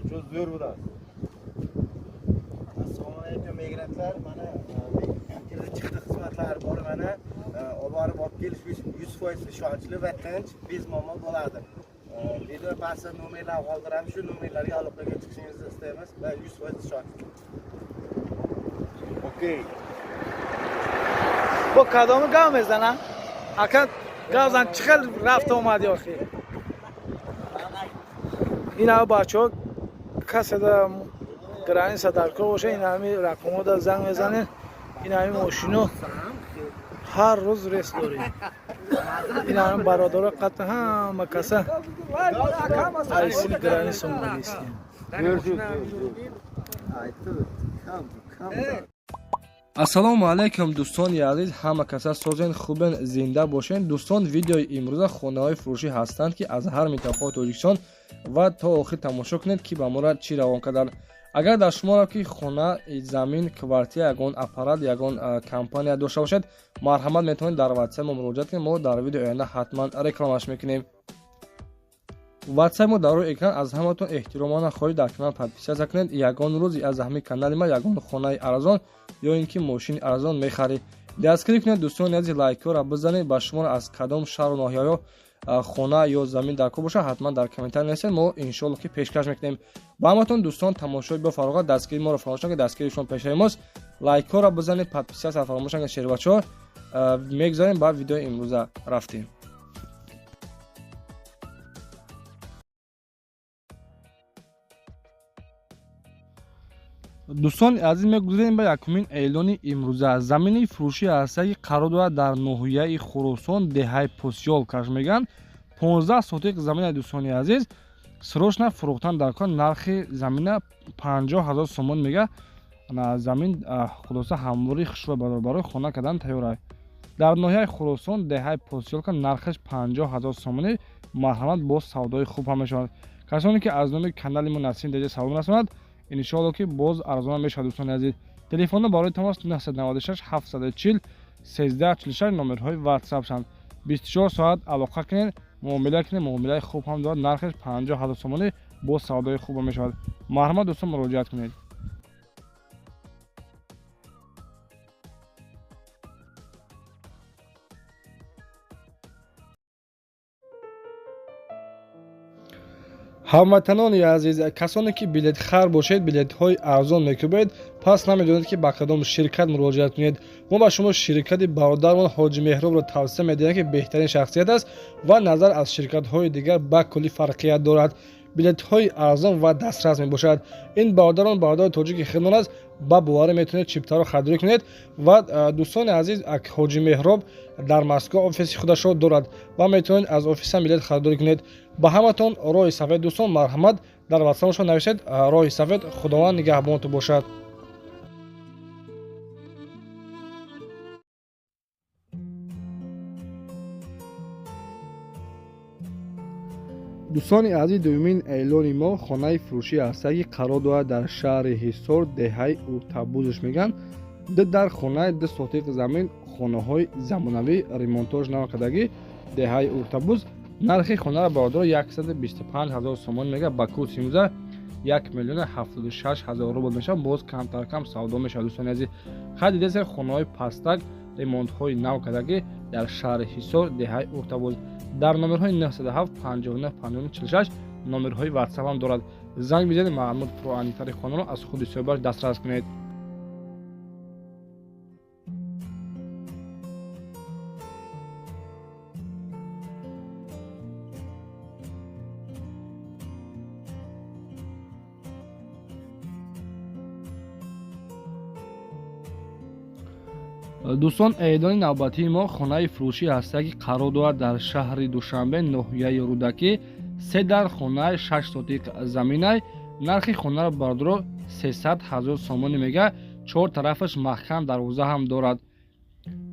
Çok zor bu da. Assalomu alaykum migrantlar. Mana kirib chiqdi xizmatlar bor mana. Olib olib kelish 100% ishonchli va tinch bezmuammo bo'ladi. Video pastda nomerlar qoldiramiz. Shu nomerlarga aloqaga chiqishingizni istaymiz va 100% ishonchli. Okey. Bu kadomu gav میزنن اکن گازن چقدر رفت اومدی آخی این همه بچه ها کسی در گرانی صدرکار باشه این همه رقم ها در زنگ میزنه این همه ماشینو هر روز ریس داری این همه برادر قطع همه کسی ایسی گرانی سومالی است ассалому алайкум дӯстони азиз, ҳама каса созен хубен, зинда бошен. дӯстон, видеои имрӯза хонаҳои фурӯшӣ ҳастанд ки аз ҳар минтақаҳои Тоҷикистон ва то охир тамошо кунед ки ба мора чӣ равон карданд. агар дар шуморо ки хона, замин, квартира, ягон аппарат, ягон компания дошта бошед, марҳамат метавонед дар ватсап мо муроҷиат кунед. мо дар видеои оянда ҳатман рекламаш мекунем. ватсап мо дар рӯи экран аз ҳаматон эҳтиромона хоҳиш дар канал подписия кунед. ягон рӯзи аз ҳамаи канали ма ягон хонаи арзон ё ин ки мошини арзон мехарӣ. дастгирӣ кунед дӯстони азиз, лайкҳоро бизанед. ба шумо аз кадом шаҳру ноҳияҳо хона ё замин дар кор бошад ҳатман дар комментар нависед. мо иншоалло ки пешкаш мекунем. ба ҳаматон дӯстон, тамошои бафароғат дастгири моро фаромӯш накунед. дастгири шумо пешраи мост. лайкҳоро бизанед, подписияро фаромӯш накунед. шербачаҳо мегзарем ба видеои имрӯза рафтем. дӯстони азиз, мегузарем ба якумин эълони имрӯза. замини фурӯшӣ ҳаст ки қарор дорад дар ноҳияи Хӯросон, деҳаи посёлкаш мегӯянд. 15 сотиқ замина дӯстони азиз, срочно фурӯхтан дар кор. нархи замина 50 000 сомон мега. замин хулоса ҳамвори хушро барои хона кардан тайёр аст. дар ноҳияи Хӯросон, деҳаи посёлка нархаш 50 000 сомони. марҳамат бо савдои хуб ҳам мешавад. касоне ки аз номи канали мо Насим Деҷа салом расонад, иншоалло ки боз арзон мешавад. дӯстони азиз, телефонно барои тамос 996 740 1346 номерҳои ватсапшанд. 24 соат алоқа кунед, муомила кунед. муомилаи хуб ҳам дорад. нархаш 50 000 сомони бо савдои хуб мешавад. марҳамат дӯстон, муроҷиат кунед. ҳамватанони азиз, касоне ки билетхар бошед, билетҳои арзон мекӯбед, пас намедонед ки ба кадом ширкат муроҷиат кунед. мо ба шумо ширкати бародармон Ҳоҷи Меҳробро тавсия медиҳем ки беҳтарин шахсият аст ва назар аз ширкатҳои дигар ба кулли фарқият дорад. билетҳои арзон ва дастрас мебошад. ин бародарон бародари тоҷики хидмон аст. ба боварӣ метавонед чиптаро харидорӣ кунед. ва дӯстони азиз, Ҳоҷи Меҳроб дар Москва офиси худашро дорад ва метавонед аз офисам билет харидорӣ кунед. ба ҳаматон роҳи сафед дӯстон, марҳамат дар ватсапшон нависед. роҳи сафед. худованд нигаҳбонтон бошад. дӯстони азиз, дуюмин эълони мо хонаи фурӯшӣ аст ки қарор дорад дар шаҳри Ҳисор, деҳаи Уртабузш мегӯянд. дар хонаи 2 сотиқ замин, хонаҳои замонавӣ, ремонтош навакардагӣ, деҳаи Уртабуз. нархи хонаро бародаро 125 000 сомон мега. ба курси имрӯза 1 млн 76 000 рубл мешавад. боз камтар кам савдо мешавад. дӯстони азиз, хад дидесед хонаҳои пастак, ремонтҳои навакардагӣ дар шаҳри Ҳисор, деҳаи Уртабуз. дар номерҳои 97 59 59 46 номерҳои ватсап ҳам дорад. занг бизанед, маълумот про аниқтари хонаро аз худи соҳибаш дастрас кунед. дӯстон, эълони навбатии мо хонаи фурӯшӣ ҳаст ки қарор дорад дар шаҳри Душанбе, ноҳияи Рӯдакӣ. 3 дар хонаи 6 сотиқ заминай. нархи хонаро бародаро 300 000 сомони мега. 4 тарафаш маҳкам дарвоза ҳам дорад.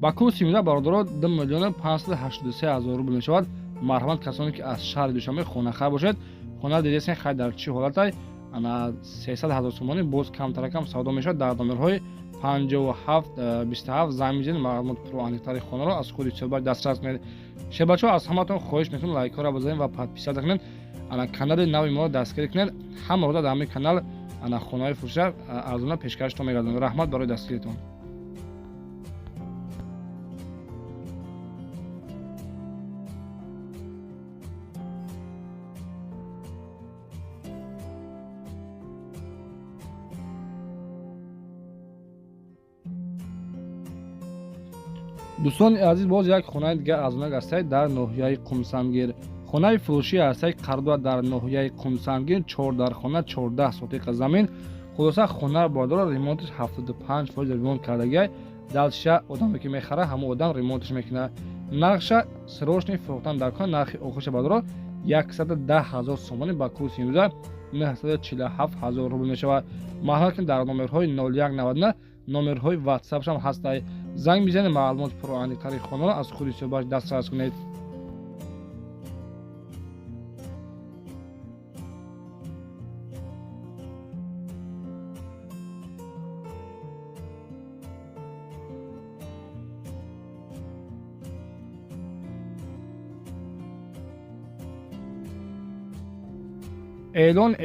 ба курси имрӯза бародаро 2 млн 583 000 рубл мешавад. марҳамат касоне ки аз шаҳри Душанбе хонахар бошед. хона дидесен хай дар чӣ ҳолатай. ана 300 000 сомони боз камтаракам савдо мешавад. дар номерҳои 57 27 занг мезанед, маълумот про аниқтари хонаро аз худи соҳибаш дастрас кунед. шебачаҳо, аз ҳаматон хоҳиш мекунем лайкҳоро бизанед ва подписия кунед. ана канали нави мо дастгирӣ кунед. Ҳама рӯза дар ҳамин канал ана хонаҳои фурӯша арзона пешкаштон мегардонам. Раҳмат барои дастгиритон. дӯстони азиз, боз як хонаи дигар арзона гастаи дар ноҳияи Қумсангир. хонаи фурӯшии ҳастаи қардуа дар ноҳияи Қумсангир 4 дар хона 14 сотиқа замин. хулоса хона бодора ремонтиш 75% ремонт кардагиай. далша одаме ки мехара ҳамон одам ремонтиш мекуна. нархша срочни фурӯхтан дар кона нархи охиша бодора 110,000 сомонӣ ба курси имрӯза 947,000 рубл мешавад. маҳлат ки дар номерҳои 0199 номерҳои ватсапшам ҳастай. занг бизанед, маълумоти пуроаниқтари хонаро аз худи суҳбат дастрас кунед.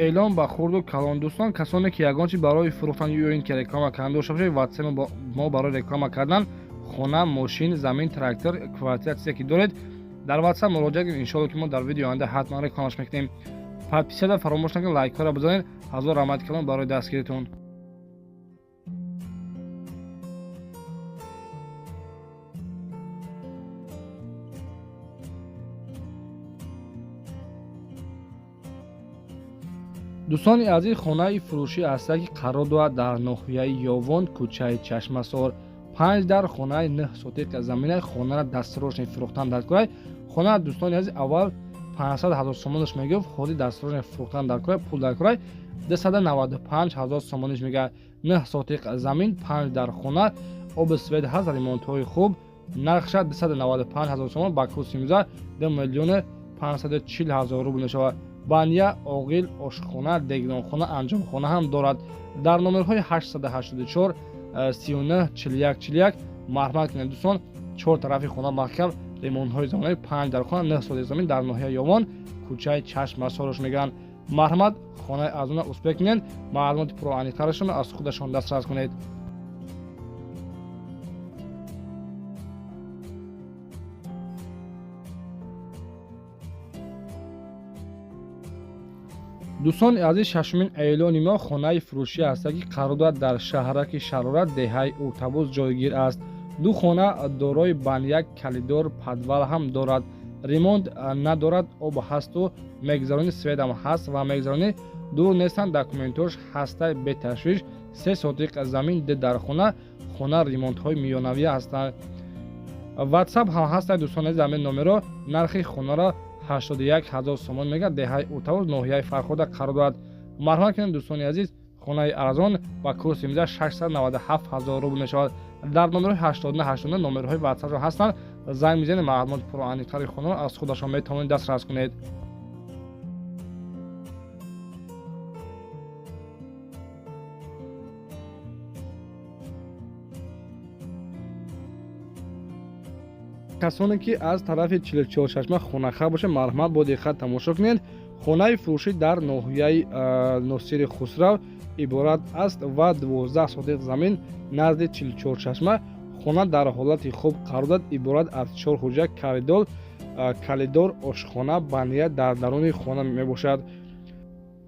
эълон ба хурду калон. дӯстон, касоне ки ягончи барои фурӯхтан ёин ки реклама кардан дошта бошед, ватсап мо барои реклама кардан хона, мошин, замин, трактор, квартира чизе ки доред дар ватсап муроҷиат кунед. иншоалло ки мо дар видеои оянда ҳатман рекламаш мекунем. подписияда фаромӯш накунед, лайкҳоро бизанед. ҳазор раҳмати калон барои дастгиритон. дӯстони азиз, хонаи фурӯшӣ ҳастае ки қарор дорад дар ноҳияи Ёвон, кӯчаи Чашмасор. 5 дар хонаи 9 сотиқа заминаи хонара дастсрочни фурӯхтан дар корай. хона дӯстони азиз аввал 500,000 сомониш мегуфт, ҳозир дастсрочни фурӯхтан дар корай, пул дар корай 295,000 сомониш мегӯяд. 9 сотиқа замин, 5 дар хона, оби свет ҳаст, ремонтҳои хуб. нархша 295,000 сомон ба курси имрӯза 2,540,000 рубл мешавад. баня, оғил, ошхона, дегронхона, анҷомхона ҳам дорад. дар номерҳои 884 39 41 41 марҳамат кунед дӯстон. 4 тарафи хона маҳкам, ремонтҳои замонави 5 дар хона 9 сотиқа замин дар ноҳияи Ёвон, кӯчаи Чашмасорош мегӯянд. марҳамат, хонаи арзона успех кунед. маълумоти пуроаниқтарашонро аз худашон дастрас кунед. дӯстони азиз, 6 эълони мо хонаи фурӯшӣ ҳастае ки қарор дорад дар шаҳраки Шарорат, деҳаи Уртабуз ҷойгир аст. ду хона дорои баняк, калидор, падвал ҳам дорад. ремонт надорад, об ҳасту мегзарони светам ҳаст ва мегзарони дур нестанд. документош ҳастаи беташвиш. 3 сотиқа замин дар хона. хона ремонтҳои миёнавия ҳастанд. ватсап ҳам ҳастаи дӯстони азиз. ҳамин номеро нархи хонаро 81,000 сомон мегӯяд. деҳаи Уртабуз, ноҳияи Фархода қарор дорад. марҳамат кунед дӯстони азиз, хонаи арзон ба курси имрӯза 697,000 рубл мешавад. дар номерҳои 89 номерҳои ватсапшон ҳастанд. занг бизанед, маълумоти пуроаниқтари хонаро аз худашон метавонед дастрас кунед. касоне ки аз тарафи 44 хонахаб бошед, марҳамат бо диққат тамошо кунед. хонаи фурӯшӣ дар ноҳияи Носири Хусрав иборат аст ва 12 сотиқ замин назди 44. хона дар ҳолати хуб қарор дорад, иборат аз 4 ҳуҷра, калидор, ошхона, баня дар даруни хона мебошад.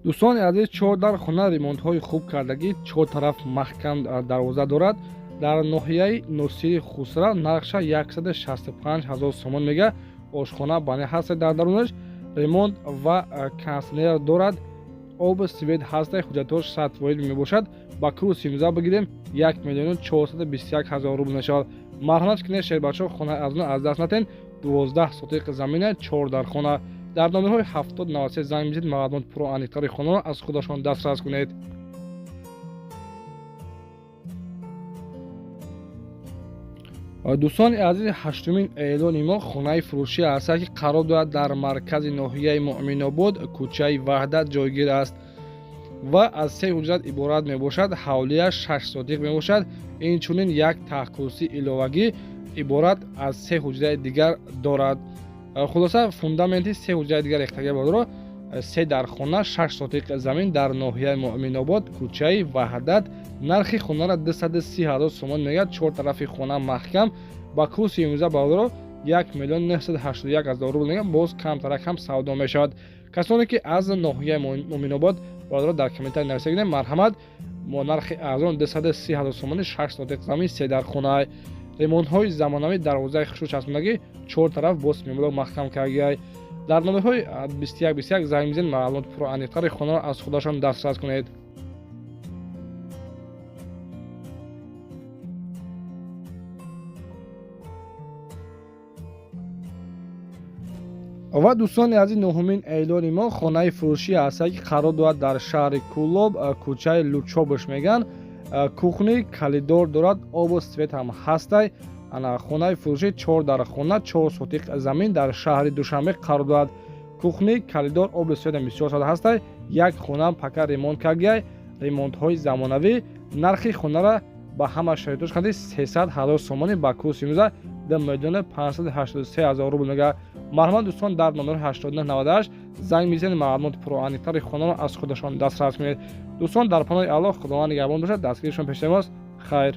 дӯстони азиз, 4 дар хона ремонтҳои хуб кардагӣ, 4 тараф маҳкам дарвоза дорад. дар ноҳияи Носири Хусрав нархша 165,000 сомон мегӯяд. ошхона, баня ҳаст дар дарунаш. ремонт ва кондитсионер дорад. об свет ҳастай, ҳуҷҷатош 100% мебошад. ба курси имзо бигирем 1,421,000 рубл мешавад. марҳамат кунед шербачо, хонаи арзона аз даст натен. 12 сотиқа замина, 4 дар хона. дар номерҳои 7093 занг бизанед, маълумоти пуроаниқтари хонаро аз худашон дастрас кунед. дӯстони азиз, 8 эълони мо хонаи фурӯшӣ ҳастае ки қарор дорад дар маркази ноҳияи Муъминобод, кӯчаи Ваҳдат ҷойгир аст ва аз 3 ҳуҷрат иборат мебошад. ҳавлияш 6 сотиқ мебошад. инчунин як тахткурсӣ иловагӣ иборат аз 3 ҳуҷраи дигар дорад. хулоса фундаменти 3 ҳуҷраи дигар рехтагия бодро 3 дар хона 6 сотиқ замин дар ноҳияи Муъминобод, кӯчаи Ваҳдат. Нархи хонара 230,000 сомон мегӯяд. 4 тарафи хона маҳкам ба курси имрӯза бародаро 1,981,000 рубл мегӯяд. Боз камтарак ҳам савдо мешавад. касоне ки аз ноҳияи Муъминобод бародаро дар комментари нависа марҳамат, мо нархи арзон 230,000 сомони 6 сотиқ замин 3 дар хона. ремонтҳои замонавӣ дарвозаи хушрӯ часпондагӣ 4 тараф боз меъмурро маҳкам кардагӣ. дар номерҳои 2121 занг бизанед, маълумоти пурра аниқтари хонаро аз худашон дастрас кунед. ва дӯстони азиз, нӯҳумин эълони мо хонаи фурӯшӣ аст ки қарор дорад дар шаҳри Кӯлоб, кӯчаи Лучобуш мегӯянд. кухни калидор дорад, обу свет ҳам ҳастай. ана хонаи фурӯшӣ 4 дар хона 4 сотиқ замин дар шаҳри Душанбе қарор дорад. кухни калидор, обу свет бисёр сада ҳастай. як хона пака ремонт кардагӣ. ремонтҳои замонавӣ. нархи хонара ба ҳама шароитош хади 300,000 сомонӣ ба курси имрӯза 2,583,000 рубл мегӯяд. марҳамат дӯстон, дар номери 8998 занг бизанед, маълумоти пурра аниқтари хонаро аз худашон дастрас кунед. дӯстон, дар паноҳи Аллоҳ, худованд нигаҳбон бошад. дастгиришон пешсаи мост. хайр.